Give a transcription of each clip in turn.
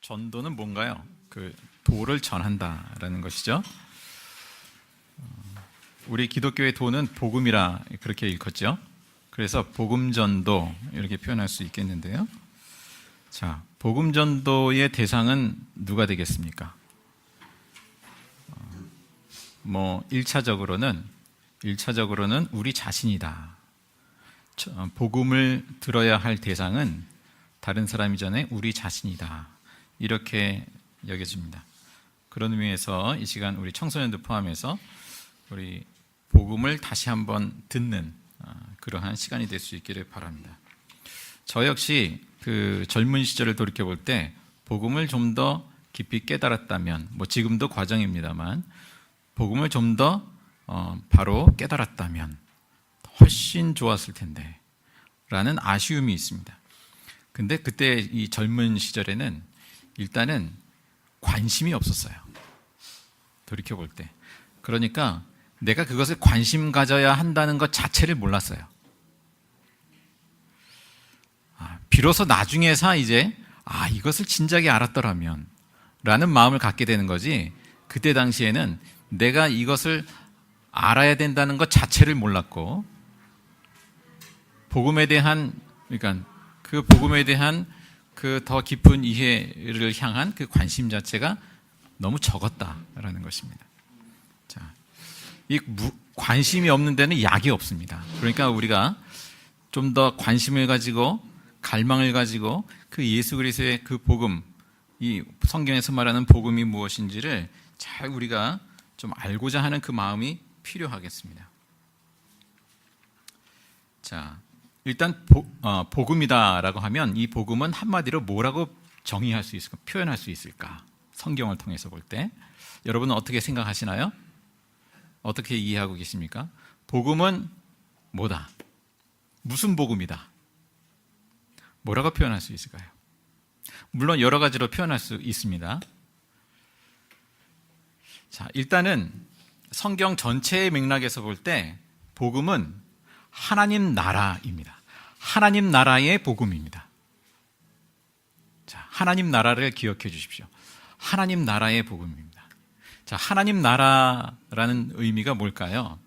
전도는 뭔가요? 그 도를 전한다라는 것이죠. 우리 기독교의 도는 복음이라 그렇게 읽었죠. 그래서 복음 전도 이렇게 표현할 수 있겠는데요. 자, 복음 전도의 대상은 누가 되겠습니까? 1차적으로는 우리 자신이다. 복음을 들어야 할 대상은 다른 사람이 전에 우리 자신이다. 이렇게 여겨집니다. 그런 의미에서 이 시간 우리 청소년들 포함해서 우리 복음을 다시 한번 듣는 그러한 시간이 될 수 있기를 바랍니다. 저 역시 그 젊은 시절을 돌이켜볼 때 복음을 좀 더 깊이 깨달았다면, 지금도 과정입니다만 복음을 좀 더 바로 깨달았다면 훨씬 좋았을 텐데 라는 아쉬움이 있습니다. 근데 그때 이 젊은 시절에는 일단은 관심이 없었어요. 돌이켜볼 때. 그러니까 내가 그것을 관심 가져야 한다는 것 자체를 몰랐어요. 비로소 나중에서 이제 이것을 진작에 알았더라면 라는 마음을 갖게 되는 거지, 그때 당시에는 내가 이것을 알아야 된다는 것 자체를 몰랐고, 복음에 대한 그 더 깊은 이해를 향한 그 관심 자체가 너무 적었다라는 것입니다. 자, 이 관심이 없는 데는 약이 없습니다. 그러니까 우리가 좀 더 관심을 가지고 갈망을 가지고 그 예수 그리스도의 그 복음, 이 성경에서 말하는 복음이 무엇인지를 잘 우리가 좀 알고자 하는 그 마음이 필요하겠습니다. 자, 일단 복음이다라고 하면 이 복음은 한마디로 뭐라고 정의할 수 있을까, 표현할 수 있을까? 성경을 통해서 볼 때 여러분은 어떻게 생각하시나요? 어떻게 이해하고 계십니까? 복음은 뭐다? 무슨 복음이다? 뭐라고 표현할 수 있을까요? 물론 여러 가지로 표현할 수 있습니다. 자, 일단은 성경 전체의 맥락에서 볼 때 복음은 하나님 나라입니다. 하나님 나라의 복음입니다. 자, 하나님 나라를 기억해 주십시오. 하나님 나라의 복음입니다. 자, 하나님 나라라는 의미가 뭘까요?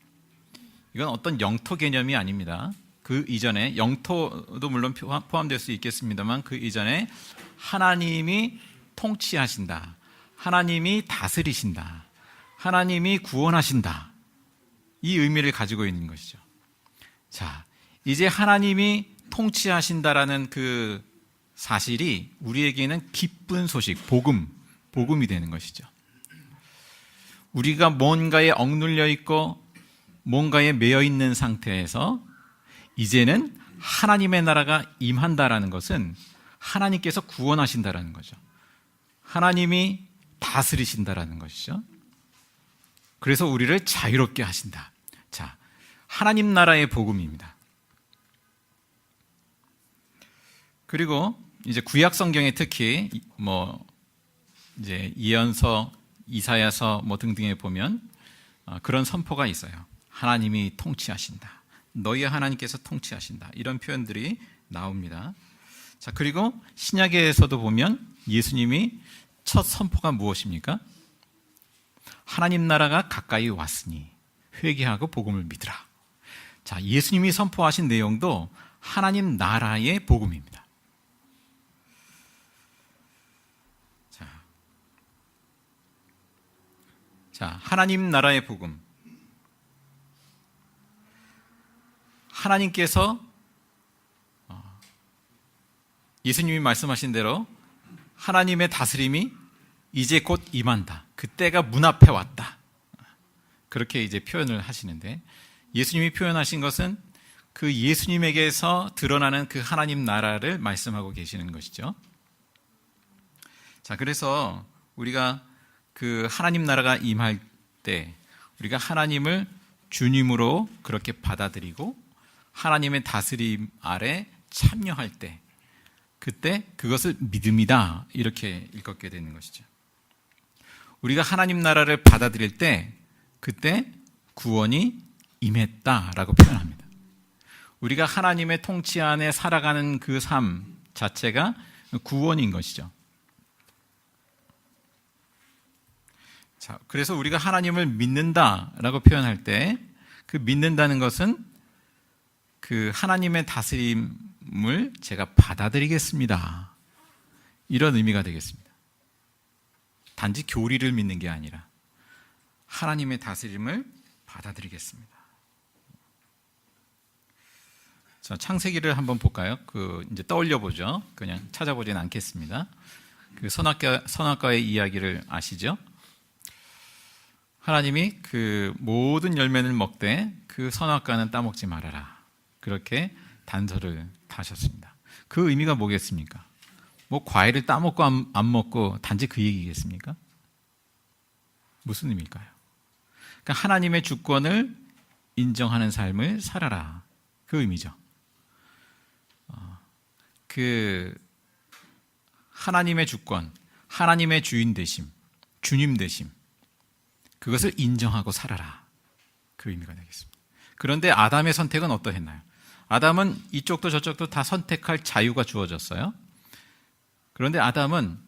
이건 어떤 영토 개념이 아닙니다. 그 이전에 영토도 물론 포함될 수 있겠습니다만 그 이전에 하나님이 통치하신다, 하나님이 다스리신다, 하나님이 구원하신다, 이 의미를 가지고 있는 것이죠. 자, 이제 하나님이 통치하신다라는 그 사실이 우리에게는 기쁜 소식, 복음이 되는 것이죠. 우리가 뭔가에 억눌려 있고 뭔가에 매여 있는 상태에서 이제는 하나님의 나라가 임한다라는 것은 하나님께서 구원하신다라는 거죠. 하나님이 다스리신다라는 것이죠. 그래서 우리를 자유롭게 하신다. 자, 하나님 나라의 복음입니다. 그리고 이제 구약 성경에 특히 이제 예언서, 이사야서 등등에 보면 그런 선포가 있어요. 하나님이 통치하신다. 너희 하나님께서 통치하신다. 이런 표현들이 나옵니다. 자, 그리고 신약에서도 보면 예수님이 첫 선포가 무엇입니까? 하나님 나라가 가까이 왔으니 회개하고 복음을 믿으라. 자, 예수님이 선포하신 내용도 하나님 나라의 복음입니다. 자, 하나님 나라의 복음. 하나님께서 예수님이 말씀하신 대로 하나님의 다스림이 이제 곧 임한다. 그때가 문 앞에 왔다. 그렇게 이제 표현을 하시는데, 예수님이 표현하신 것은 그 예수님에게서 드러나는 그 하나님 나라를 말씀하고 계시는 것이죠. 자, 그래서 우리가 그 하나님 나라가 임할 때 우리가 하나님을 주님으로 그렇게 받아들이고 하나님의 다스림 아래 참여할 때, 그때 그것을 믿음이다 이렇게 읽게 되는 것이죠. 우리가 하나님 나라를 받아들일 때 그때 구원이 임했다라고 표현합니다. 우리가 하나님의 통치 안에 살아가는 그 삶 자체가 구원인 것이죠. 자, 그래서 우리가 하나님을 믿는다라고 표현할 때 그 믿는다는 것은 그 하나님의 다스림을 제가 받아들이겠습니다. 이런 의미가 되겠습니다. 단지 교리를 믿는 게 아니라 하나님의 다스림을 받아들이겠습니다. 자, 창세기를 한번 볼까요? 이제 떠올려 보죠. 그냥 찾아보진 않겠습니다. 그 선악과의 이야기를 아시죠? 하나님이 그 모든 열매를 먹되 그 선악과는 따먹지 말아라. 그렇게 단서를 다셨습니다. 그 의미가 뭐겠습니까? 뭐 과일을 따먹고 안 먹고 단지 그 얘기겠습니까? 무슨 의미일까요? 그러니까 하나님의 주권을 인정하는 삶을 살아라. 그 의미죠. 그 하나님의 주권, 하나님의 주인 되심, 주님 되심, 그것을 인정하고 살아라. 그 의미가 되겠습니다. 그런데 아담의 선택은 어떠했나요? 아담은 이쪽도 저쪽도 다 선택할 자유가 주어졌어요. 그런데 아담은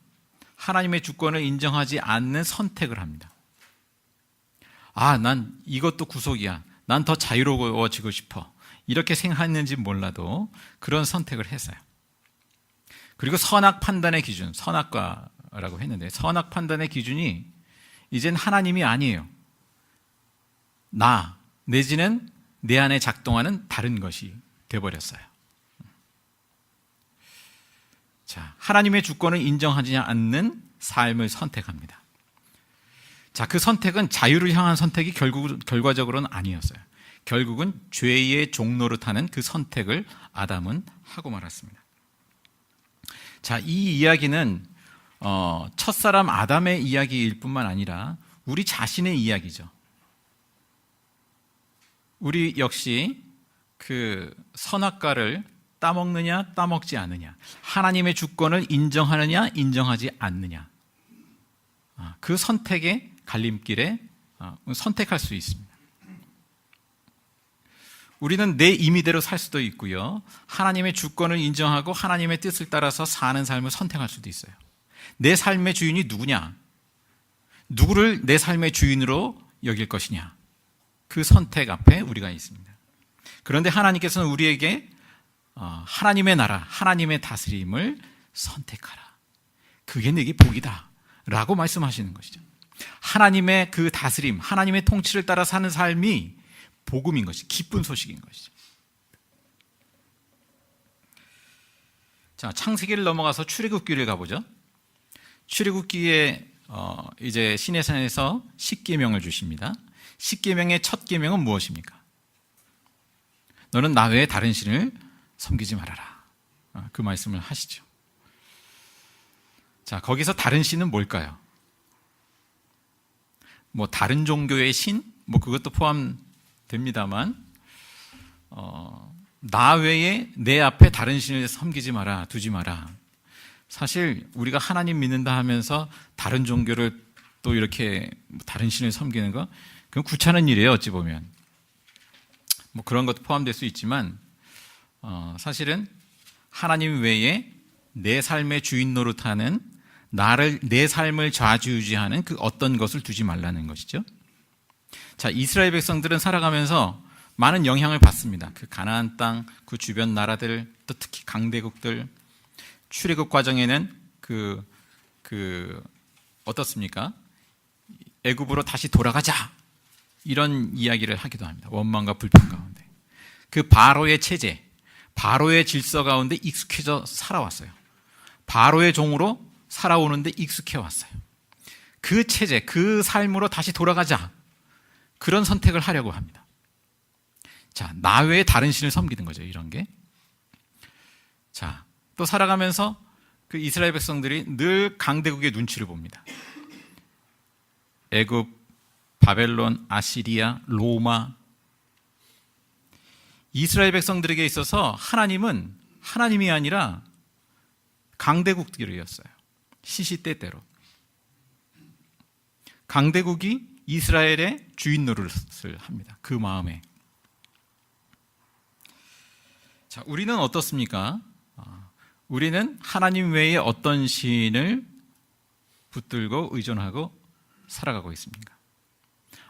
하나님의 주권을 인정하지 않는 선택을 합니다. 난 이것도 구속이야. 난 더 자유로워지고 싶어. 이렇게 생각했는지 몰라도 그런 선택을 했어요. 그리고 선악 판단의 기준, 선악과라고 했는데 선악 판단의 기준이 이젠 하나님이 아니에요. 나 내지는 내 안에 작동하는 다른 것이 되어버렸어요. 자, 하나님의 주권을 인정하지 않는 삶을 선택합니다. 자, 그 선택은 자유를 향한 선택이 결과적으로는 아니었어요. 결국은 죄의 종로를 타는 그 선택을 아담은 하고 말았습니다. 자, 이 이야기는 첫사람 아담의 이야기일 뿐만 아니라 우리 자신의 이야기죠. 우리 역시 그 선악과를 따먹느냐 따먹지 않느냐, 하나님의 주권을 인정하느냐 인정하지 않느냐, 그 선택의 갈림길에 선택할 수 있습니다. 우리는 내 임의대로 살 수도 있고요, 하나님의 주권을 인정하고 하나님의 뜻을 따라서 사는 삶을 선택할 수도 있어요. 내 삶의 주인이 누구냐, 누구를 내 삶의 주인으로 여길 것이냐, 그 선택 앞에 우리가 있습니다. 그런데 하나님께서는 우리에게 하나님의 나라, 하나님의 다스림을 선택하라. 그게 내게 복이다 라고 말씀하시는 것이죠. 하나님의 그 다스림, 하나님의 통치를 따라 사는 삶이 복음인 것이, 기쁜 소식인 것이죠. 자, 창세기를 넘어가서 출애굽기를 가보죠. 출애굽기에 이제 시내산에서 10계명을 주십니다. 10계명의 첫 계명은 무엇입니까? 너는 나 외에 다른 신을 섬기지 말아라. 그 말씀을 하시죠. 자, 거기서 다른 신은 뭘까요? 뭐 다른 종교의 신? 뭐 그것도 포함됩니다만 나 외에 내 앞에 다른 신을 섬기지 마라, 두지 마라. 사실 우리가 하나님 믿는다 하면서 다른 종교를 또 이렇게 다른 신을 섬기는 거, 그건 귀찮은 일이에요. 어찌 보면 뭐 그런 것도 포함될 수 있지만 사실은 하나님 외에 내 삶의 주인 노릇하는, 내 삶을 좌지우지하는 그 어떤 것을 두지 말라는 것이죠. 자, 이스라엘 백성들은 살아가면서 많은 영향을 받습니다. 그 가나안 땅, 그 주변 나라들, 또 특히 강대국들, 출애굽 과정에는 어떻습니까? 애굽으로 다시 돌아가자, 이런 이야기를 하기도 합니다. 원망과 불평 가운데 그 바로의 체제, 바로의 질서 가운데 익숙해져 살아왔어요. 바로의 종으로 살아오는데 익숙해 왔어요. 그 체제, 그 삶으로 다시 돌아가자, 그런 선택을 하려고 합니다. 자, 나 외에 다른 신을 섬기는 거죠, 이런 게. 자, 또 살아가면서 그 이스라엘 백성들이 늘 강대국의 눈치를 봅니다. 애굽, 바벨론, 아시리아, 로마. 이스라엘 백성들에게 있어서 하나님은 하나님이 아니라 강대국들이었어요. 시시때때로 강대국이 이스라엘의 주인 노릇을 합니다. 그 마음에. 자, 우리는 어떻습니까? 우리는 하나님 외에 어떤 신을 붙들고 의존하고 살아가고 있습니까?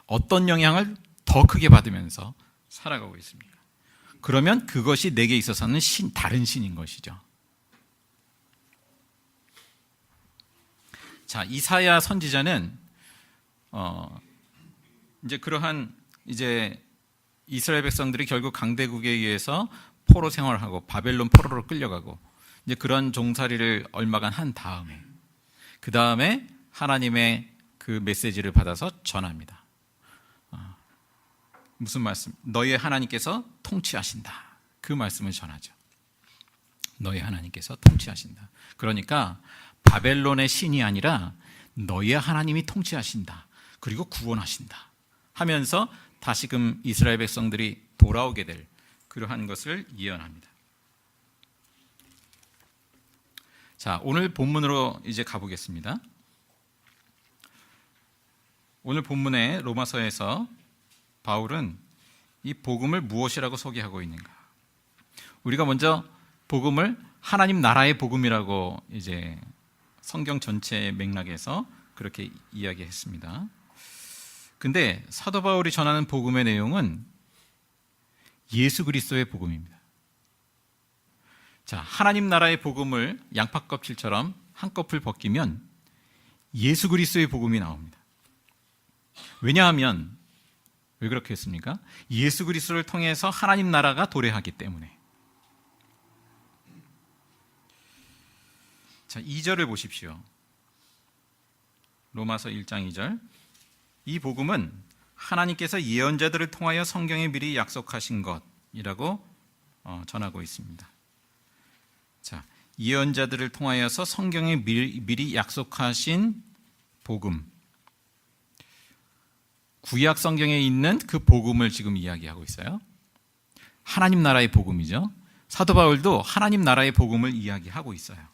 어떤 영향을 더 크게 받으면서 살아가고 있습니까? 그러면 그것이 내게 있어서는 다른 신인 것이죠. 자, 이사야 선지자는 이제 그러한 이제 이스라엘 백성들이 결국 강대국에 의해서 포로 생활하고 바벨론 포로로 끌려가고 이제 그런 종살이를 얼마간 한 다음에 그 다음에 하나님의 그 메시지를 받아서 전합니다. 무슨 말씀? 너희의 하나님께서 통치하신다. 그 말씀을 전하죠. 너희 하나님께서 통치하신다. 그러니까 바벨론의 신이 아니라 너희의 하나님이 통치하신다. 그리고 구원하신다. 하면서 다시금 이스라엘 백성들이 돌아오게 될 그러한 것을 예언합니다. 자, 오늘 본문으로 이제 가보겠습니다. 오늘 본문의 로마서에서 바울은 이 복음을 무엇이라고 소개하고 있는가? 우리가 먼저 복음을 하나님 나라의 복음이라고 이제 성경 전체의 맥락에서 그렇게 이야기했습니다. 근데 사도 바울이 전하는 복음의 내용은 예수 그리스도의 복음입니다. 자, 하나님 나라의 복음을 양파 껍질처럼 한꺼풀 벗기면 예수 그리스도의 복음이 나옵니다. 왜냐하면 왜 그렇게 했습니까? 예수 그리스도를 통해서 하나님 나라가 도래하기 때문에. 자, 2절을 보십시오. 로마서 1장 2절. 이 복음은 하나님께서 예언자들을 통하여 성경에 미리 약속하신 것이라고 전하고 있습니다. 자, 예언자들을 통하여서 성경에 미리 약속하신 복음. 구약 성경에 있는 그 복음을 지금 이야기하고 있어요. 하나님 나라의 복음이죠. 사도 바울도 하나님 나라의 복음을 이야기하고 있어요.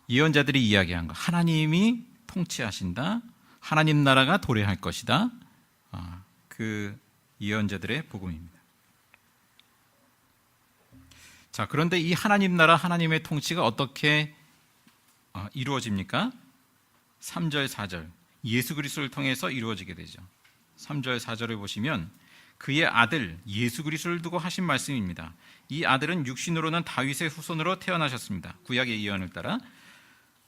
예언자들이 이야기한 것, 하나님이 통치하신다, 하나님 나라가 도래할 것이다, 그 예언자들의 복음입니다. 자, 그런데 이 하나님 나라, 하나님의 통치가 어떻게 이루어집니까? 3절, 4절 예수 그리스도를 통해서 이루어지게 되죠. 3절, 4절을 보시면 그의 아들 예수 그리스도를 두고 하신 말씀입니다. 이 아들은 육신으로는 다윗의 후손으로 태어나셨습니다. 구약의 예언을 따라.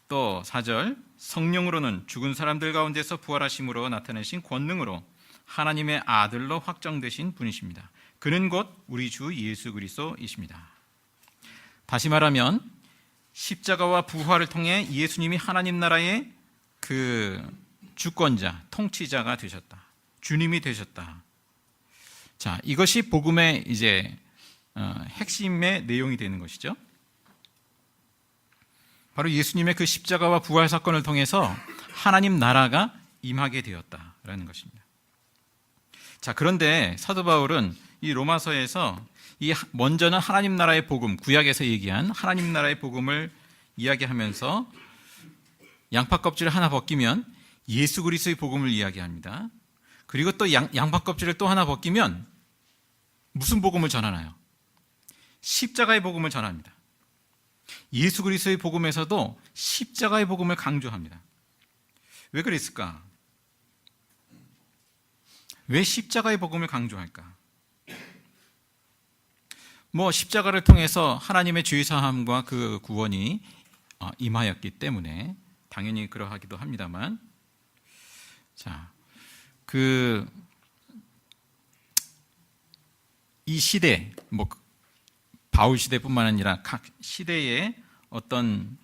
또 4절 성령으로는 죽은 사람들 가운데서 부활하심으로 나타내신 권능으로 하나님의 아들로 확정되신 분이십니다. 그는 곧 우리 주 예수 그리스도이십니다. 다시 말하면 십자가와 부활을 통해 예수님이 하나님 나라의 그 주권자, 통치자가 되셨다. 주님이 되셨다. 자, 이것이 복음의 이제 핵심의 내용이 되는 것이죠. 바로 예수님의 그 십자가와 부활 사건을 통해서 하나님 나라가 임하게 되었다라는 것입니다. 자, 그런데 사도 바울은 이 로마서에서 이 먼저는 하나님 나라의 복음, 구약에서 얘기한 하나님 나라의 복음을 이야기하면서 양파 껍질을 하나 벗기면 예수 그리스도의 복음을 이야기합니다. 그리고 또 양파 껍질을 또 하나 벗기면 무슨 복음을 전하나요? 십자가의 복음을 전합니다. 예수 그리스도의 복음에서도 십자가의 복음을 강조합니다. 왜 그랬을까? 왜 십자가의 복음을 강조할까? 십자가를 통해서 하나님의 죄 사함과 그 구원이 임하였기 때문에 당연히 그러하기도 합니다만, 자, 이 시대, 바울 시대뿐만 아니라 각 시대의 어떤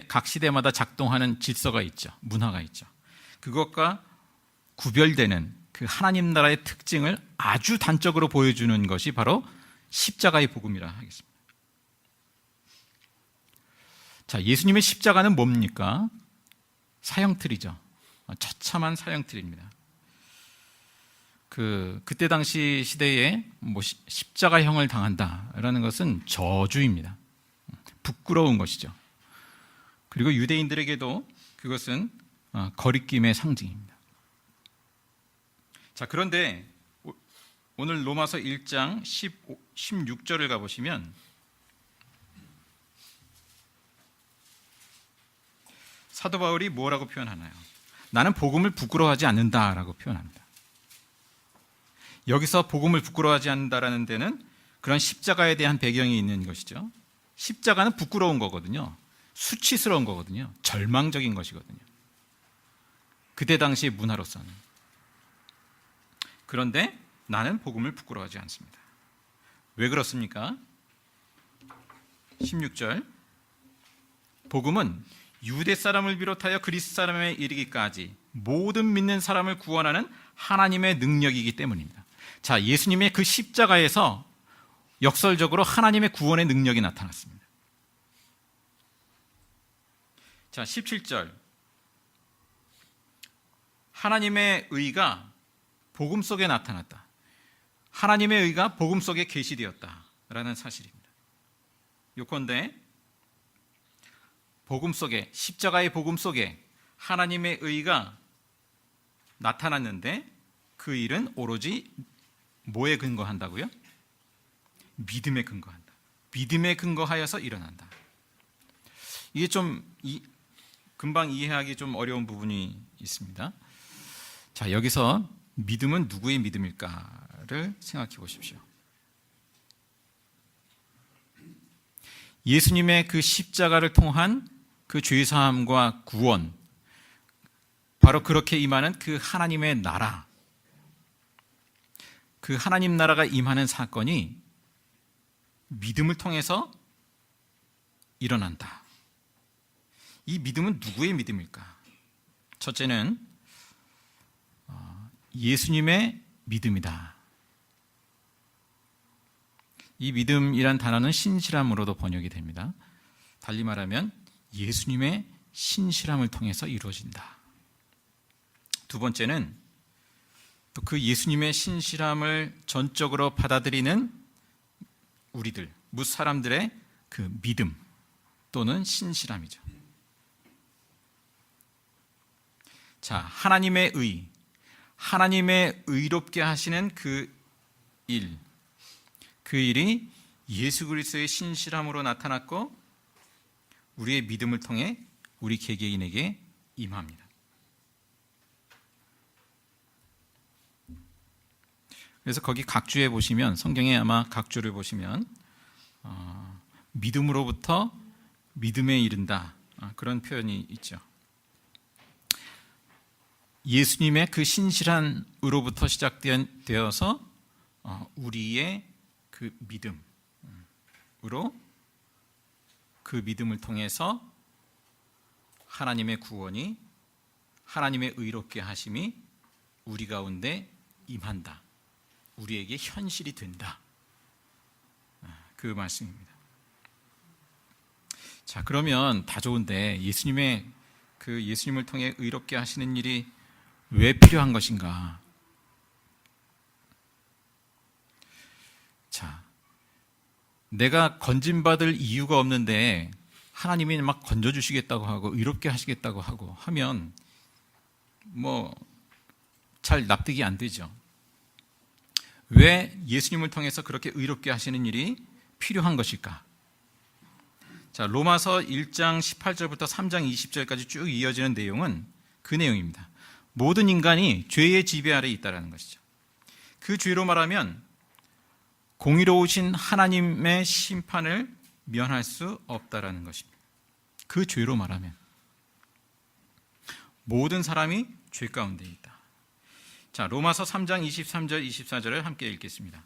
각 시대마다 작동하는 질서가 있죠. 문화가 있죠. 그것과 구별되는 그 하나님 나라의 특징을 아주 단적으로 보여주는 것이 바로 십자가의 복음이라 하겠습니다. 자, 예수님의 십자가는 뭡니까? 사형틀이죠. 처참한 사형틀입니다. 그때 당시 시대에 십자가형을 당한다라는 것은 저주입니다. 부끄러운 것이죠. 그리고 유대인들에게도 그것은 거리낌의 상징입니다. 자, 그런데 오늘 로마서 1장 16절을 가보시면 사도 바울이 뭐라고 표현하나요? 나는 복음을 부끄러워하지 않는다라고 표현합니다. 여기서 복음을 부끄러워하지 않는다라는 데는 그런 십자가에 대한 배경이 있는 것이죠. 십자가는 부끄러운 거거든요. 수치스러운 거거든요. 절망적인 것이거든요. 그때 당시 문화로서는. 그런데 나는 복음을 부끄러워하지 않습니다. 왜 그렇습니까? 16절 복음은 유대 사람을 비롯하여 그리스 사람에 이르기까지 모든 믿는 사람을 구원하는 하나님의 능력이기 때문입니다. 자, 예수님의 그 십자가에서 역설적으로 하나님의 구원의 능력이 나타났습니다. 자, 17절 하나님의 의가 복음 속에 나타났다. 하나님의 의가 복음 속에 계시되었다라는 사실입니다. 요컨대 복음 속에, 십자가의 복음 속에 하나님의 의가 나타났는데 그 일은 오로지 뭐에 근거한다고요? 믿음에 근거한다. 믿음에 근거하여서 일어난다. 이게 좀 금방 이해하기 좀 어려운 부분이 있습니다. 자, 여기서 믿음은 누구의 믿음일까를 생각해 보십시오. 예수님의 그 십자가를 통한 그 죄사함과 구원, 바로 그렇게 임하는 그 하나님의 나라, 그 하나님 나라가 임하는 사건이 믿음을 통해서 일어난다. 이 믿음은 누구의 믿음일까? 첫째는 예수님의 믿음이다. 이 믿음이란 단어는 신실함으로도 번역이 됩니다. 달리 말하면 예수님의 신실함을 통해서 이루어진다. 두 번째는 또 그 예수님의 신실함을 전적으로 받아들이는 우리들, 뭇 사람들의 그 믿음 또는 신실함이죠. 자, 하나님의 의, 하나님의 의롭게 하시는 그 일이 예수 그리스도의 신실함으로 나타났고 우리의 믿음을 통해 우리 개개인에게 임합니다. 그래서 거기 각주에 보시면, 성경에 아마 각주를 보시면 믿음으로부터 믿음에 이른다, 그런 표현이 있죠. 예수님의 그 신실함으로부터 시작되어서 우리의 그 믿음으로, 그 믿음을 통해서 하나님의 구원이, 하나님의 의롭게 하심이 우리 가운데 임한다. 우리에게 현실이 된다. 그 말씀입니다. 자, 그러면 다 좋은데 예수님을 통해 의롭게 하시는 일이 왜 필요한 것인가? 자, 내가 건진받을 이유가 없는데 하나님이 막 건져주시겠다고 하고 의롭게 하시겠다고 하고 하면 잘 납득이 안 되죠. 왜 예수님을 통해서 그렇게 의롭게 하시는 일이 필요한 것일까? 자, 로마서 1장 18절부터 3장 20절까지 쭉 이어지는 내용은 그 내용입니다. 모든 인간이 죄의 지배 아래에 있다는 것이죠. 그 죄로 말하면 공의로우신 하나님의 심판을 면할 수 없다라는 것입니다. 그 죄로 말하면 모든 사람이 죄 가운데 있다. 자, 로마서 3장 23절 24절을 함께 읽겠습니다.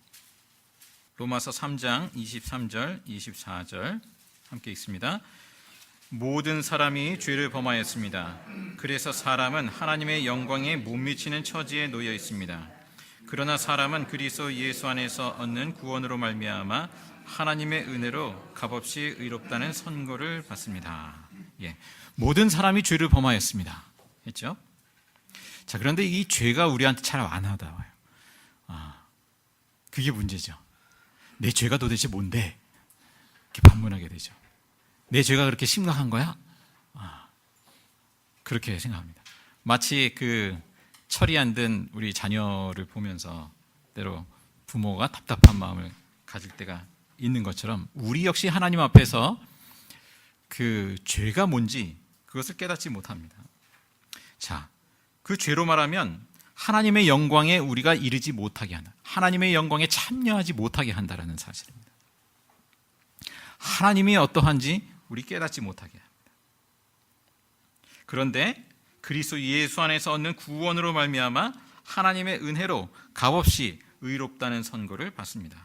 로마서 3장 23절 24절 함께 읽습니다. 모든 사람이 죄를 범하였습니다. 그래서 사람은 하나님의 영광에 못 미치는 처지에 놓여 있습니다. 그러나 사람은 그리스도 예수 안에서 얻는 구원으로 말미암아 하나님의 은혜로 값없이 의롭다는 선고를 받습니다. 모든 사람이 죄를 범하였습니다. 했죠? 자, 그런데 이 죄가 우리한테 잘 안 와닿아요. 그게 문제죠. 내 죄가 도대체 뭔데? 이렇게 반문하게 되죠. 내 죄가 그렇게 심각한 거야? 그렇게 생각합니다. 마치 그 철이 안 든 우리 자녀를 보면서 때로 부모가 답답한 마음을 가질 때가 있는 것처럼 우리 역시 하나님 앞에서 그 죄가 뭔지, 그것을 깨닫지 못합니다. 자, 그 죄로 말하면 하나님의 영광에 우리가 이르지 못하게 한다. 하나님의 영광에 참여하지 못하게 한다라는 사실입니다. 하나님이 어떠한지 우리 깨닫지 못하게 합니다. 그런데 그리스도 예수 안에서 얻는 구원으로 말미암아 하나님의 은혜로 값없이 의롭다는 선고를 받습니다.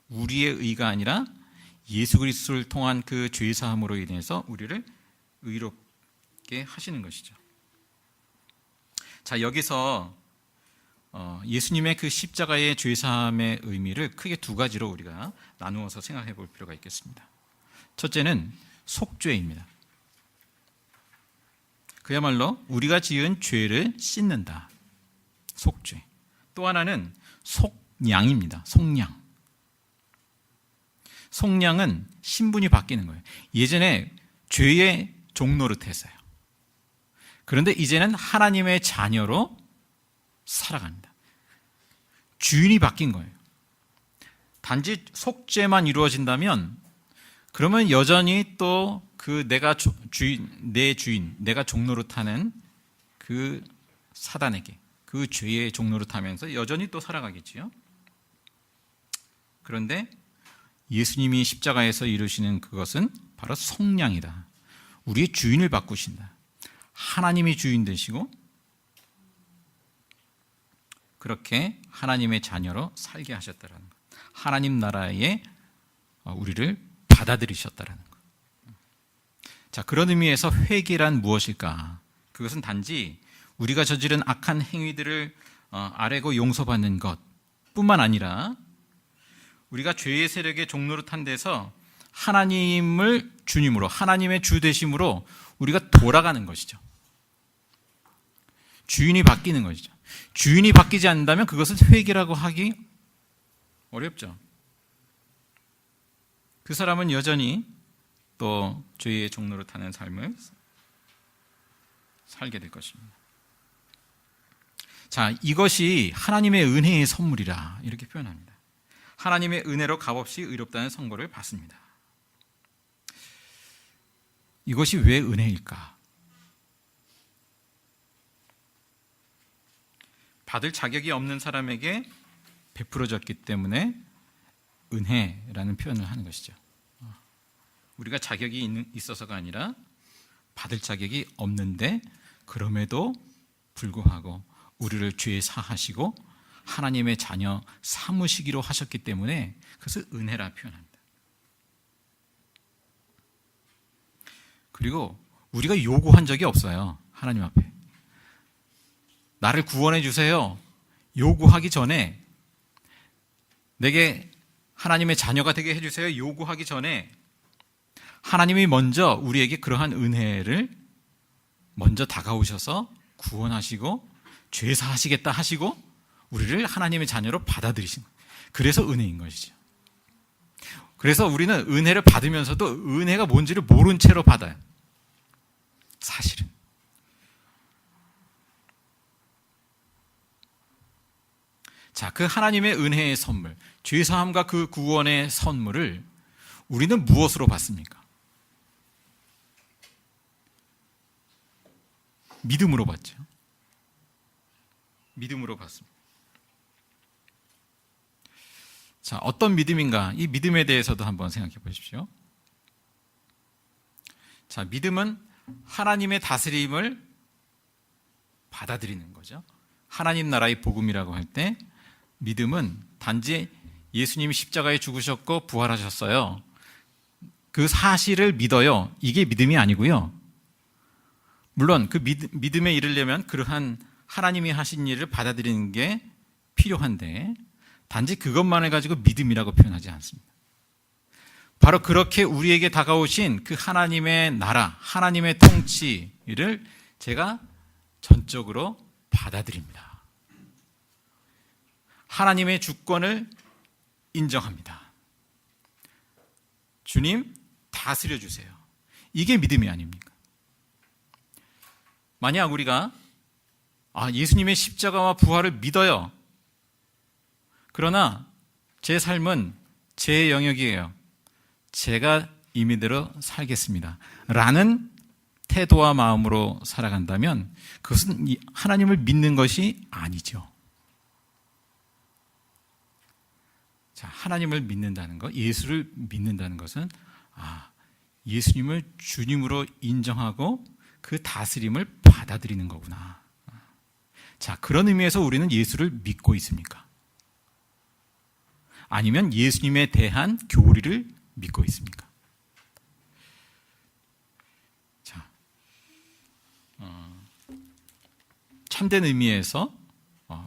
우리의 의가 아니라 예수 그리스도를 통한 그 죄 사함으로 인해서 우리를 의롭게 하시는 것이죠. 자, 여기서 예수님의 그 십자가의 죄 사함의 의미를 크게 두 가지로 우리가 나누어서 생각해 볼 필요가 있겠습니다. 첫째는 속죄입니다. 그야말로 우리가 지은 죄를 씻는다. 속죄. 또 하나는 속량입니다. 속량. 속량은 신분이 바뀌는 거예요. 예전에 죄의 종노릇했어요. 그런데 이제는 하나님의 자녀로 살아갑니다. 주인이 바뀐 거예요. 단지 속죄만 이루어진다면 그러면 여전히 또 그 내가 내 주인, 내가 종노릇하는 그 사단에게 그 죄의 종노릇하면서 여전히 또 살아가겠지요. 그런데 예수님이 십자가에서 이루시는 그것은 바로 속량이다. 우리의 주인을 바꾸신다. 하나님이 주인 되시고 그렇게 하나님의 자녀로 살게 하셨다라는 것. 하나님 나라에 우리를 받아들이셨다라는 것. 자, 그런 의미에서 회개란 무엇일까? 그것은 단지 우리가 저지른 악한 행위들을 아뢰고 용서받는 것뿐만 아니라 우리가 죄의 세력에 종노릇한 데서 하나님을 주님으로, 하나님의 주 되심으로 우리가 돌아가는 것이죠. 주인이 바뀌는 것이죠. 주인이 바뀌지 않는다면 그것은 회개라고 하기 어렵죠. 그 사람은 여전히 또 죄의 종노릇하는 삶을 살게 될 것입니다. 자, 이것이 하나님의 은혜의 선물이라 이렇게 표현합니다. 하나님의 은혜로 값없이 의롭다는 선고를 받습니다. 이것이 왜 은혜일까? 받을 자격이 없는 사람에게 베풀어졌기 때문에 은혜라는 표현을 하는 것이죠. 우리가 자격이 있어서가 아니라 받을 자격이 없는데 그럼에도 불구하고 우리를 죄 사하시고 하나님의 자녀 삼으시기로 하셨기 때문에 그것을 은혜라 표현합니다. 그리고 우리가 요구한 적이 없어요. 하나님 앞에. 나를 구원해 주세요. 요구하기 전에 내게 하나님의 자녀가 되게 해주세요. 요구하기 전에 하나님이 먼저 우리에게 그러한 은혜를 먼저 다가오셔서 구원하시고 죄 사하시겠다 하시고 우리를 하나님의 자녀로 받아들이신 거예요. 그래서 은혜인 것이죠. 그래서 우리는 은혜를 받으면서도 은혜가 뭔지를 모른 채로 받아요. 사실은. 자, 그 하나님의 은혜의 선물, 죄 사함과 그 구원의 선물을 우리는 무엇으로 받습니까? 믿음으로 받죠. 믿음으로 받습니다. 자, 어떤 믿음인가? 이 믿음에 대해서도 한번 생각해 보십시오. 자, 믿음은 하나님의 다스림을 받아들이는 거죠. 하나님 나라의 복음이라고 할 때 믿음은 단지 예수님이 십자가에 죽으셨고 부활하셨어요. 그 사실을 믿어요. 이게 믿음이 아니고요. 물론 그 믿음에 이르려면 그러한 하나님이 하신 일을 받아들이는 게 필요한데 단지 그것만을 가지고 믿음이라고 표현하지 않습니다. 바로 그렇게 우리에게 다가오신 그 하나님의 나라, 하나님의 통치를 제가 전적으로 받아들입니다. 하나님의 주권을 인정합니다. 주님, 다스려 주세요. 이게 믿음이 아닙니까? 만약 우리가 예수님의 십자가와 부활을 믿어요. 그러나 제 삶은 제 영역이에요. 제가 임의대로 살겠습니다 라는 태도와 마음으로 살아간다면 그것은 하나님을 믿는 것이 아니죠. 자, 하나님을 믿는다는 것, 예수를 믿는다는 것은 예수님을 주님으로 인정하고 그 다스림을 받아들이는 거구나. 자, 그런 의미에서 우리는 예수를 믿고 있습니까? 아니면 예수님에 대한 교리를 믿고 있습니까? 자, 참된 의미에서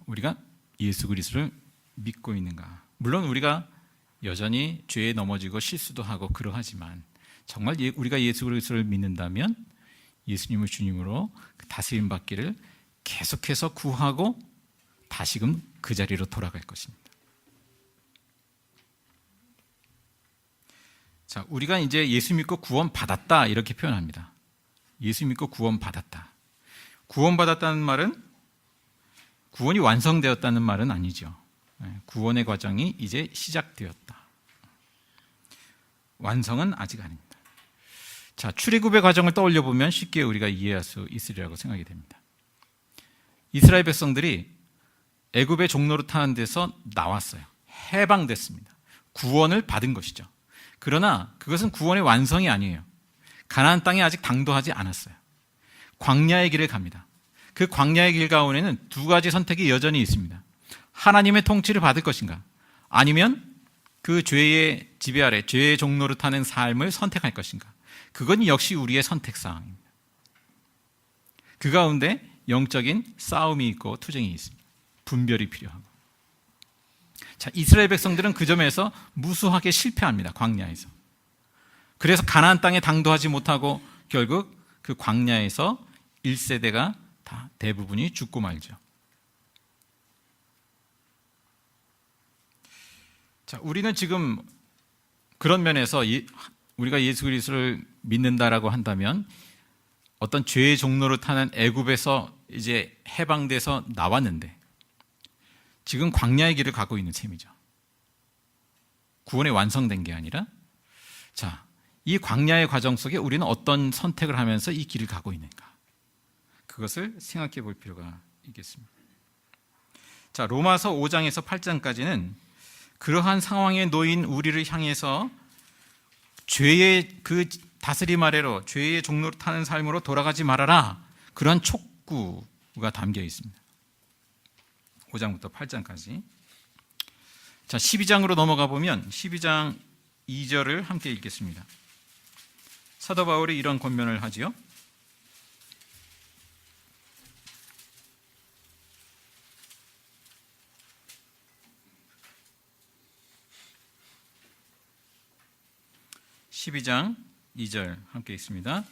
우리가 예수 그리스도를 믿고 있는가? 물론 우리가 여전히 죄에 넘어지고 실수도 하고 그러하지만 정말 우리가 예수 그리스도를 믿는다면 예수님을 주님으로 다스림 받기를 계속해서 구하고 다시금 그 자리로 돌아갈 것입니다. 자, 우리가 이제 예수 믿고 구원 받았다 이렇게 표현합니다. 예수 믿고 구원 받았다. 구원 받았다는 말은 구원이 완성되었다는 말은 아니죠. 구원의 과정이 이제 시작되었다. 완성은 아직 아닙니다. 자, 출애굽의 과정을 떠올려 보면 쉽게 우리가 이해할 수 있으리라고 생각이 됩니다. 이스라엘 백성들이 애굽의 종로를 타는 데서 나왔어요. 해방됐습니다. 구원을 받은 것이죠. 그러나 그것은 구원의 완성이 아니에요. 가나안 땅에 아직 당도하지 않았어요. 광야의 길을 갑니다. 그 광야의 길 가운데는 두 가지 선택이 여전히 있습니다. 하나님의 통치를 받을 것인가, 아니면 그 죄의 지배 아래 죄의 종로를 타는 삶을 선택할 것인가. 그건 역시 우리의 선택사항입니다. 그 가운데 영적인 싸움이 있고 투쟁이 있습니다. 분별이 필요하고. 자, 이스라엘 백성들은 그 점에서 무수하게 실패합니다. 광야에서. 그래서 가나안 땅에 당도하지 못하고 결국 그 광야에서 1세대가 다 대부분이 죽고 말죠. 자, 우리는 지금 그런 면에서 우리가 예수 그리스도를 믿는다라고 한다면 어떤 죄의 종로를 타는 애굽에서 이제 해방돼서 나왔는데 지금 광야의 길을 가고 있는 셈이죠. 구원이 완성된 게 아니라, 자, 이 광야의 과정 속에 우리는 어떤 선택을 하면서 이 길을 가고 있는가, 그것을 생각해 볼 필요가 있겠습니다. 자, 로마서 5장에서 8장까지는 그러한 상황에 놓인 우리를 향해서 죄의 그 다스림 아래로 죄의 종로를 타는 삶으로 돌아가지 말아라, 그런 촉구가 담겨 있습니다. 5장부터 8장까지. 자, 12장으로 넘어가 보면 12장 2절을 함께 읽겠습니다. 사도 바울이 이런 권면을 하지요. (12장 2절) 함께 읽습니다.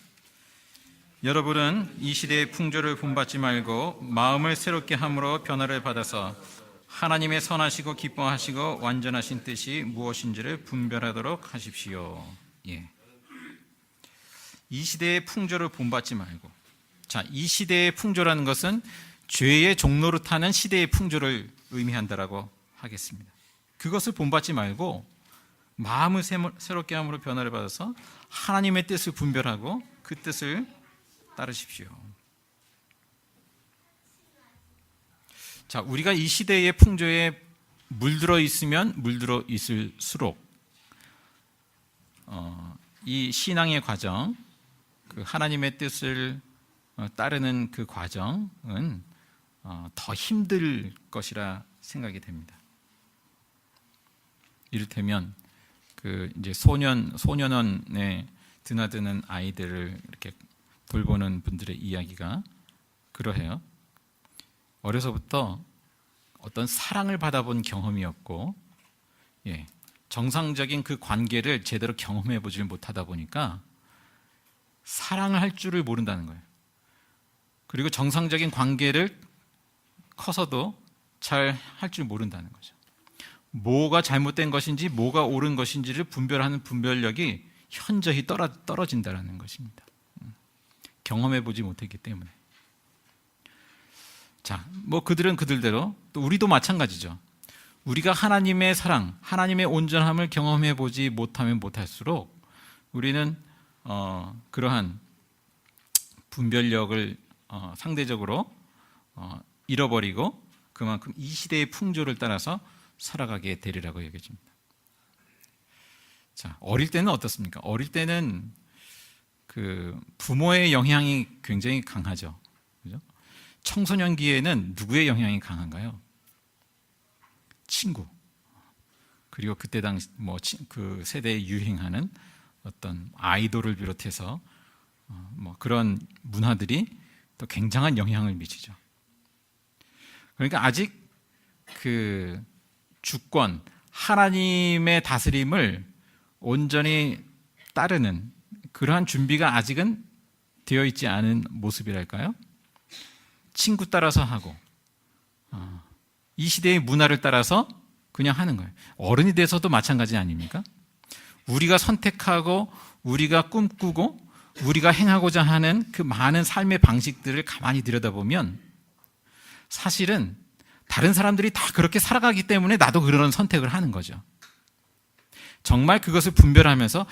여러분은 이 시대의 풍조를 본받지 말고 마음을 새롭게 함으로 변화를 받아서 하나님의 선하시고 기뻐하시고 완전하신 뜻이 무엇인지를 분별하도록 하십시오. 예. 이 시대의 풍조를 본받지 말고, 자, 이 시대의 풍조라는 것은 죄의 종로를 타는 시대의 풍조를 의미한다라고 하겠습니다. 그것을 본받지 말고 마음을 새롭게 함으로 변화를 받아서 하나님의 뜻을 분별하고 그 뜻을 따르십시오. 자, 우리가 이 시대의 풍조에 물들어 있으면 물들어 있을수록 이 신앙의 과정, 그 하나님의 뜻을 따르는 그 과정은 더 힘들 것이라 생각이 됩니다. 이를테면 그 이제 소년원에 드나드는 아이들을 이렇게 돌보는 분들의 이야기가 그러해요. 어려서부터 어떤 사랑을 받아본 경험이 없고, 정상적인 그 관계를 제대로 경험해 보질 못하다 보니까 사랑을 할 줄을 모른다는 거예요. 그리고 정상적인 관계를 커서도 잘 할 줄 모른다는 거죠. 뭐가 잘못된 것인지 뭐가 옳은 것인지를 분별하는 분별력이 현저히 떨어진다는 것입니다. 경험해 보지 못했기 때문에. 자, 뭐 그들은 그들대로, 또 우리도 마찬가지죠. 우리가 하나님의 사랑, 하나님의 온전함을 경험해 보지 못하면 못할수록 우리는 그러한 분별력을 상대적으로 잃어버리고 그만큼 이 시대의 풍조를 따라서 살아가게 되리라고 여겨집니다. 자, 어릴 때는 어떻습니까? 어릴 때는 그 부모의 영향이 굉장히 강하죠. 그죠? 청소년기에는 누구의 영향이 강한가요? 친구. 그리고 그때 당시 그 세대에 유행하는 어떤 아이돌을 비롯해서 그런 문화들이 또 굉장한 영향을 미치죠. 그러니까 아직 그 주권, 하나님의 다스림을 온전히 따르는 그러한 준비가 아직은 되어 있지 않은 모습이랄까요? 친구 따라서 하고 이 시대의 문화를 따라서 그냥 하는 거예요. 어른이 돼서도 마찬가지 아닙니까? 우리가 선택하고 우리가 꿈꾸고 우리가 행하고자 하는 그 많은 삶의 방식들을 가만히 들여다보면 사실은 다른 사람들이 다 그렇게 살아가기 때문에 나도 그런 선택을 하는 거죠. 정말 그것을 분별하면서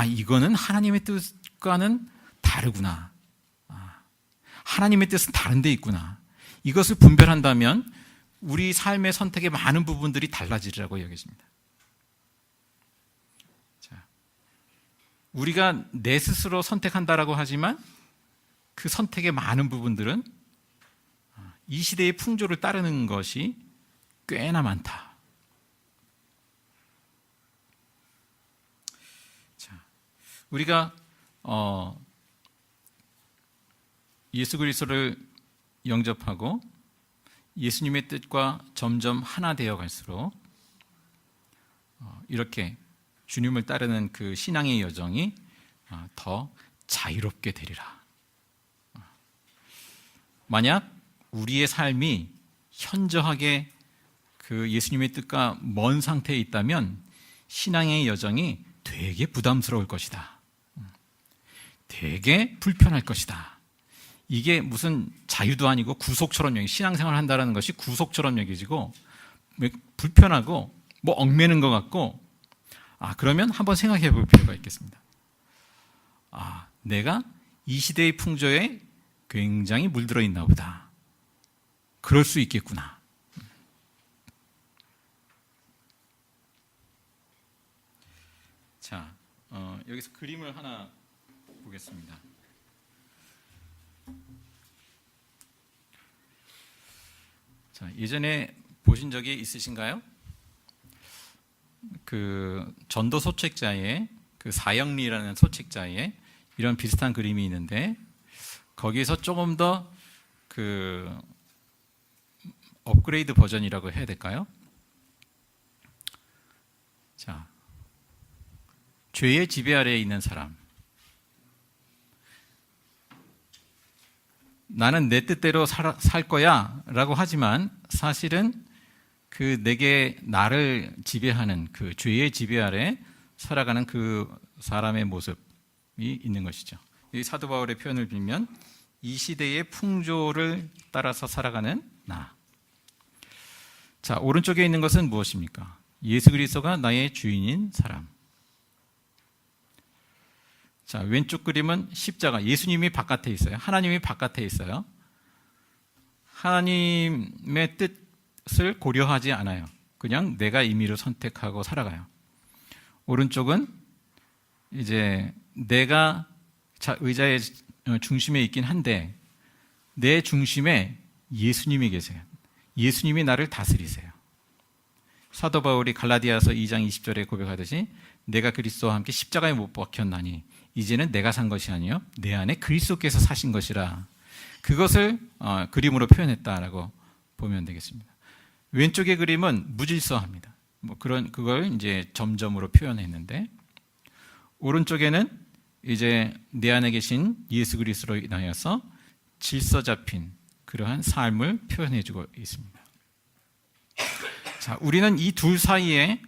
이거는 하나님의 뜻과는 다르구나. 하나님의 뜻은 다른 데 있구나. 이것을 분별한다면 우리 삶의 선택의 많은 부분들이 달라지리라고 여겨집니다. 자, 우리가 내 스스로 선택한다라고 하지만 그 선택의 많은 부분들은 이 시대의 풍조를 따르는 것이 꽤나 많다. 자, 우리가 예수 그리스도를 영접하고 예수님의 뜻과 점점 하나 되어 갈수록 이렇게 주님을 따르는 그 신앙의 여정이 더 자유롭게 되리라. 만약 우리의 삶이 현저하게 그 예수님의 뜻과 먼 상태에 있다면 신앙의 여정이 되게 부담스러울 것이다. 되게 불편할 것이다. 이게 무슨 자유도 아니고 구속처럼 신앙생활을 한다는 것이 구속처럼 여겨지고 불편하고 얽매는 것 같고 그러면 한번 생각해 볼 필요가 있겠습니다. 내가 이 시대의 풍조에 굉장히 물들어 있나 보다. 그럴 수 있겠구나. 자, 여기서 그림을 하나 보겠습니다. 자, 예전에 보신 적이 있으신가요? 그 전도 소책자의 그 사형리라는 소책자의 이런 비슷한 그림이 있는데 거기에서 조금 더 그 업그레이드 버전이라고 해야 될까요? 자, 죄의 지배 아래에 있는 사람. 나는 내 뜻대로 살 거야 라고 하지만 사실은 그 내게 나를 지배하는 그 죄의 지배 아래 살아가는 그 사람의 모습이 있는 것이죠. 이 사도 바울의 표현을 빌면 이 시대의 풍조를 따라서 살아가는 나. 자, 오른쪽에 있는 것은 무엇입니까? 예수 그리스도가 나의 주인인 사람. 자, 왼쪽 그림은 십자가. 예수님이 바깥에 있어요. 하나님이 바깥에 있어요. 하나님의 뜻을 고려하지 않아요. 그냥 내가 임의로 선택하고 살아가요. 오른쪽은 이제 내가 의자의 중심에 있긴 한데 내 중심에 예수님이 계세요. 예수님이 나를 다스리세요. 사도 바울이 갈라디아서 2장 20절에 고백하듯이 내가 그리스도와 함께 십자가에 못 박혔나니 이제는 내가 산 것이 아니요 내 안에 그리스도께서 사신 것이라. 그것을 그림으로 표현했다라고 보면 되겠습니다. 왼쪽의 그림은 무질서합니다. 그걸 이제 점점으로 표현했는데 오른쪽에는 이제 내 안에 계신 예수 그리스도로 인하여서 질서 잡힌 그러한 삶을 표현해주고 있습니다. 자, 우리는 이 둘 사이에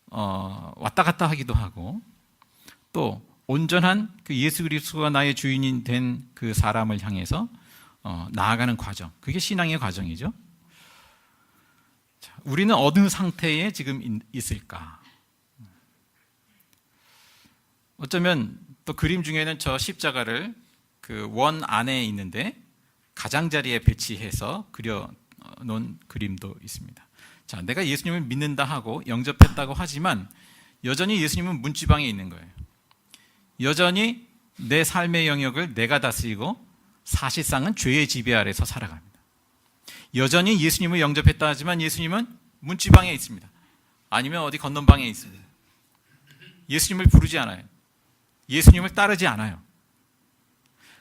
왔다 갔다 하기도 하고 또 온전한 그 예수 그리스도가 나의 주인이 된 그 사람을 향해서 나아가는 과정, 그게 신앙의 과정이죠. 자, 우리는 어느 상태에 지금 있을까? 어쩌면 또 그림 중에는 저 십자가를 그 원 안에 있는데 가장자리에 배치해서 그려 놓은 그림도 있습니다. 자, 내가 예수님을 믿는다 하고 영접했다고 하지만 여전히 예수님은 문지방에 있는 거예요. 여전히 내 삶의 영역을 내가 다스리고 사실상은 죄의 지배 아래서 살아갑니다. 여전히 예수님을 영접했다 하지만 예수님은 문지방에 있습니다. 아니면 어디 건넌방에 있습니다. 예수님을 부르지 않아요. 예수님을 따르지 않아요.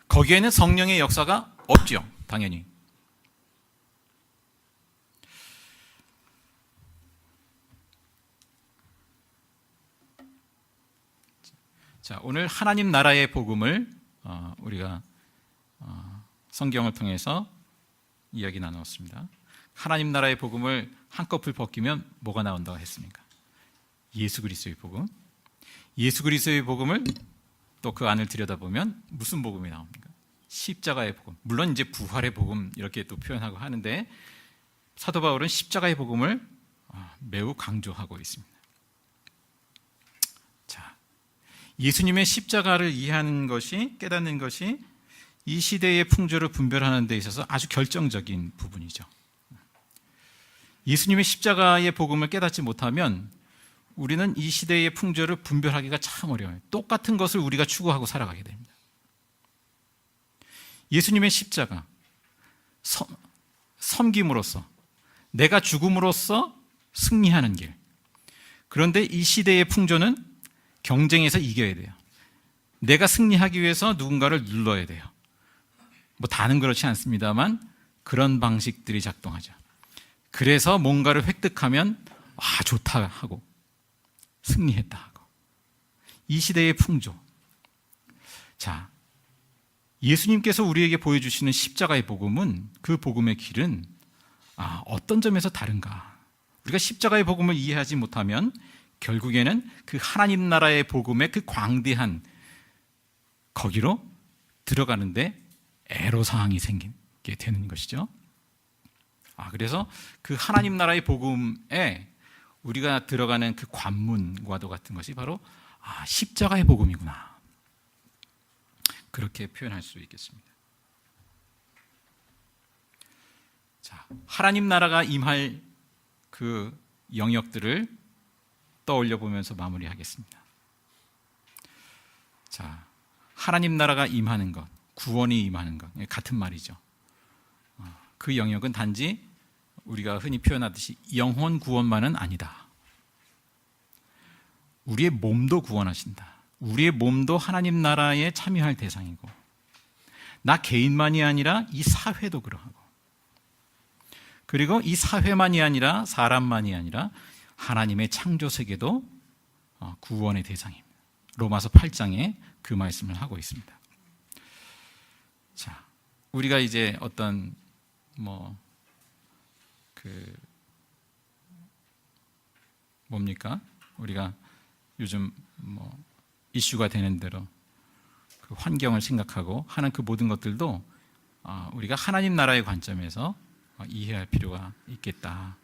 거기에는 성령의 역사가 없죠, 당연히. 자, 오늘 하나님 나라의 복음을 우리가 성경을 통해서 이야기 나누었습니다. 하나님 나라의 복음을 한꺼풀 벗기면 뭐가 나온다고 했습니까? 예수 그리스도의 복음. 예수 그리스도의 복음을 또 그 안을 들여다보면 무슨 복음이 나옵니까? 십자가의 복음. 물론 이제 부활의 복음 이렇게 또 표현하고 하는데 사도 바울은 십자가의 복음을 매우 강조하고 있습니다. 자, 예수님의 십자가를 이해하는 것이, 깨닫는 것이 이 시대의 풍조를 분별하는 데 있어서 아주 결정적인 부분이죠. 예수님의 십자가의 복음을 깨닫지 못하면 우리는 이 시대의 풍조를 분별하기가 참 어려워요. 똑같은 것을 우리가 추구하고 살아가게 됩니다. 예수님의 십자가, 섬김으로써, 내가 죽음으로써 승리하는 길. 그런데 이 시대의 풍조는 경쟁에서 이겨야 돼요. 내가 승리하기 위해서 누군가를 눌러야 돼요. 뭐 다는 그렇지 않습니다만 그런 방식들이 작동하죠. 그래서 뭔가를 획득하면 좋다 하고 승리했다 하고. 이 시대의 풍조. 자, 예수님께서 우리에게 보여주시는 십자가의 복음은, 그 복음의 길은 어떤 점에서 다른가? 우리가 십자가의 복음을 이해하지 못하면 결국에는 그 하나님 나라의 복음의 그 광대한 거기로 들어가는데 애로사항이 생기게 되는 것이죠. 그래서 그 하나님 나라의 복음에 우리가 들어가는 그 관문과도 같은 것이 바로 십자가의 복음이구나. 그렇게 표현할 수 있겠습니다. 자, 하나님 나라가 임할 그 영역들을 떠올려 보면서 마무리하겠습니다. 자, 하나님 나라가 임하는 것, 구원이 임하는 것, 같은 말이죠. 그 영역은 단지 우리가 흔히 표현하듯이 영혼 구원만은 아니다. 우리의 몸도 구원하신다. 우리의 몸도 하나님 나라에 참여할 대상이고, 나 개인만이 아니라 이 사회도 그러하고, 그리고 이 사회만이 아니라 사람만이 아니라 하나님의 창조 세계도 구원의 대상입니다. 로마서 8장에 그 말씀을 하고 있습니다. 자, 우리가 이제 어떤 뭡니까? 우리가 요즘 이슈가 되는 대로 그 환경을 생각하고 하는 그 모든 것들도 우리가 하나님 나라의 관점에서 이해할 필요가 있겠다.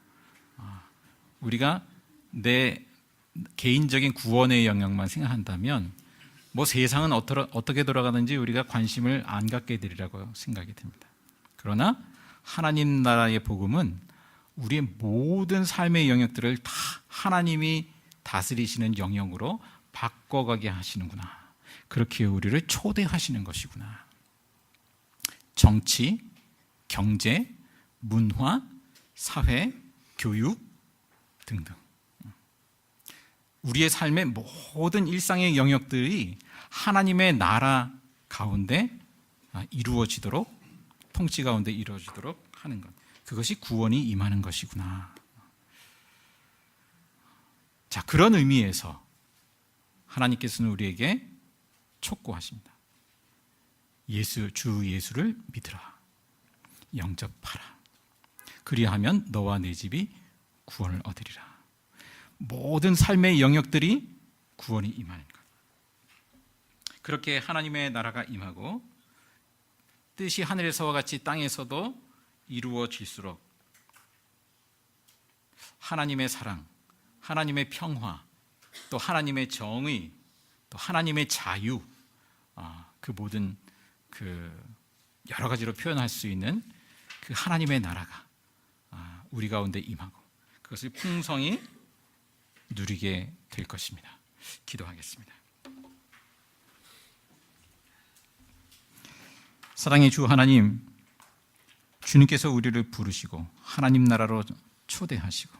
우리가 내 개인적인 구원의 영역만 생각한다면 세상은 어떻게 돌아가는지 우리가 관심을 안 갖게 되리라고 생각이 됩니다. 그러나 하나님 나라의 복음은 우리의 모든 삶의 영역들을 다 하나님이 다스리시는 영역으로 바꿔가게 하시는구나. 그렇게 우리를 초대하시는 것이구나. 정치, 경제, 문화, 사회, 교육 등등. 우리의 삶의 모든 일상의 영역들이 하나님의 나라 가운데 이루어지도록, 통치 가운데 이루어지도록 하는 것. 그것이 구원이 임하는 것이구나. 자, 그런 의미에서 하나님께서는 우리에게 촉구하십니다. 주 예수를 믿으라. 영접하라. 그리하면 너와 내 집이 구원을 얻으리라. 모든 삶의 영역들이 구원이 임하는 것. 그렇게 하나님의 나라가 임하고 뜻이 하늘에서와 같이 땅에서도 이루어질수록 하나님의 사랑, 하나님의 평화, 또 하나님의 정의, 또 하나님의 자유, 그 모든 여러 가지로 표현할 수 있는 그 하나님의 나라가 우리 가운데 임하고 그것을 풍성히 누리게 될 것입니다. 기도하겠습니다. 사랑의 주 하나님, 주님께서 우리를 부르시고 하나님 나라로 초대하시고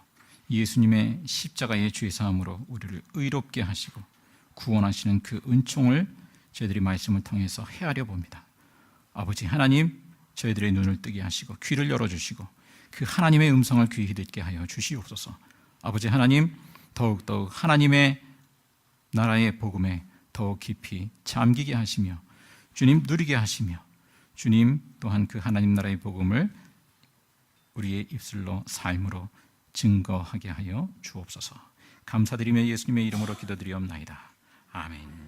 예수님의 십자가의 죄 사함으로 우리를 의롭게 하시고 구원하시는 그 은총을 저희들이 말씀을 통해서 헤아려 봅니다. 아버지 하나님, 저희들의 눈을 뜨게 하시고 귀를 열어주시고 그 하나님의 음성을 귀히 듣게 하여 주시옵소서. 아버지 하나님, 더욱더욱 하나님의 나라의 복음에 더욱 깊이 잠기게 하시며 주님 누리게 하시며 주님 또한 그 하나님 나라의 복음을 우리의 입술로 삶으로 증거하게 하여 주옵소서. 감사드리며 예수님의 이름으로 기도드리옵나이다. 아멘.